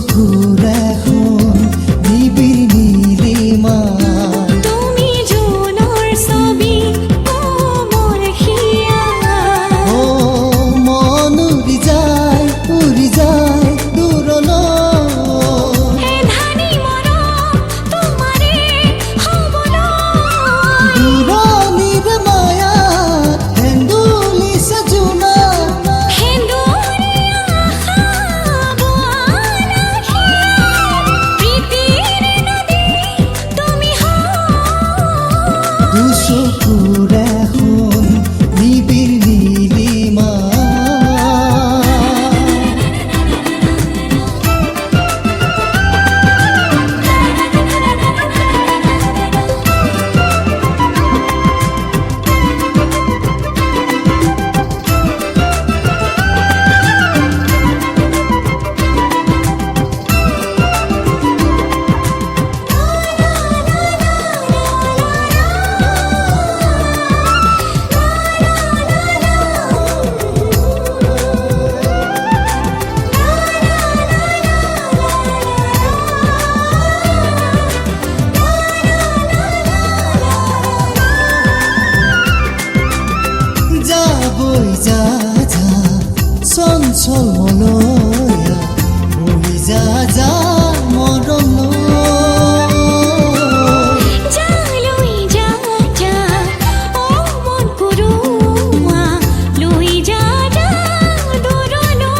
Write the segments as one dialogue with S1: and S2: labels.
S1: চকুর এখন নিবিড় নীলিমা
S2: তুমি জোনার ছবি কোমল হিয়া
S1: ও মন উড়ি যায় দূৰলৈ
S2: এধানি মৰম তোমাৰে হ'বলৈ
S1: দূৰণিৰ মায়াত হেন্দুলিছে জোনা
S2: সেন্দুৰীয়া আশা বোৱালা প্ৰীতিৰ নদী তুমি
S1: দুচকুৰ এখন নিবিড় নীলিমা যাবই যা চঞ্চল মলয়া উৰি যা মৰমলৈ
S2: লৈ যা যা ও মন কৰোৱা লৈ যা যা দূৰলৈ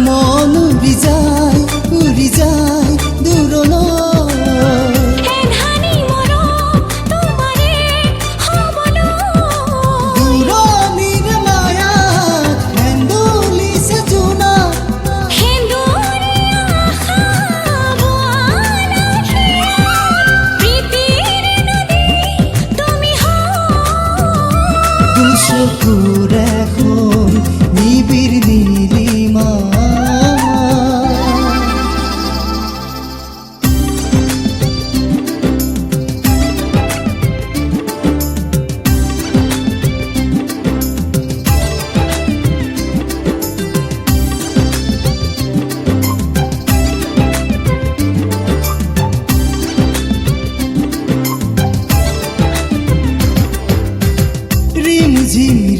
S1: মন উৰি যায় দূৰলৈ
S2: এধানি মৰম তোমাৰে হ'বলৈ
S1: দূৰণিৰ মায়াত হেন্দুলিছে জোনা
S2: সেন্দুৰীয়া আশা বোৱালা প্ৰীতিৰ নদী তুমি
S1: দুচকুৰ এখন নিবিড় নীলিমা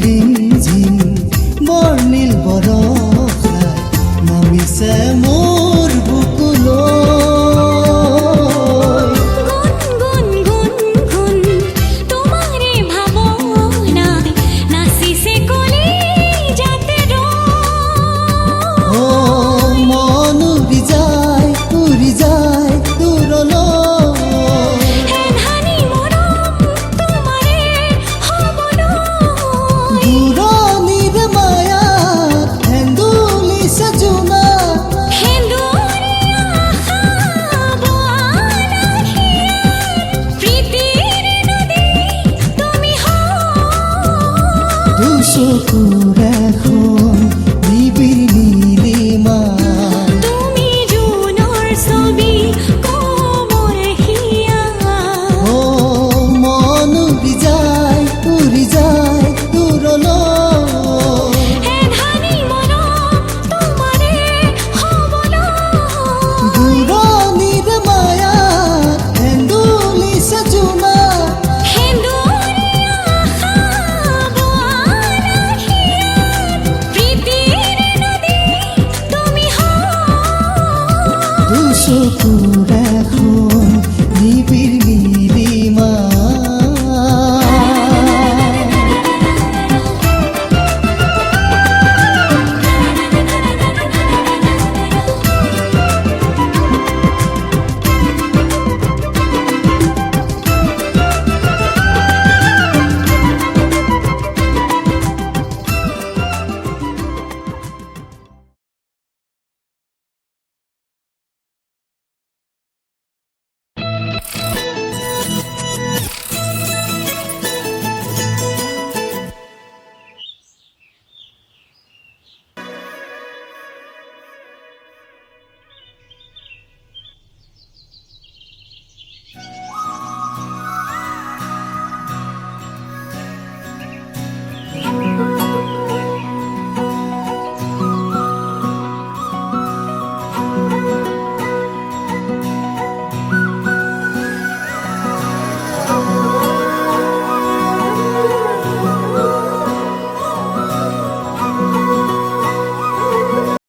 S1: ৰিমঝিম বৰ্ণিল বৰষাই নামিছে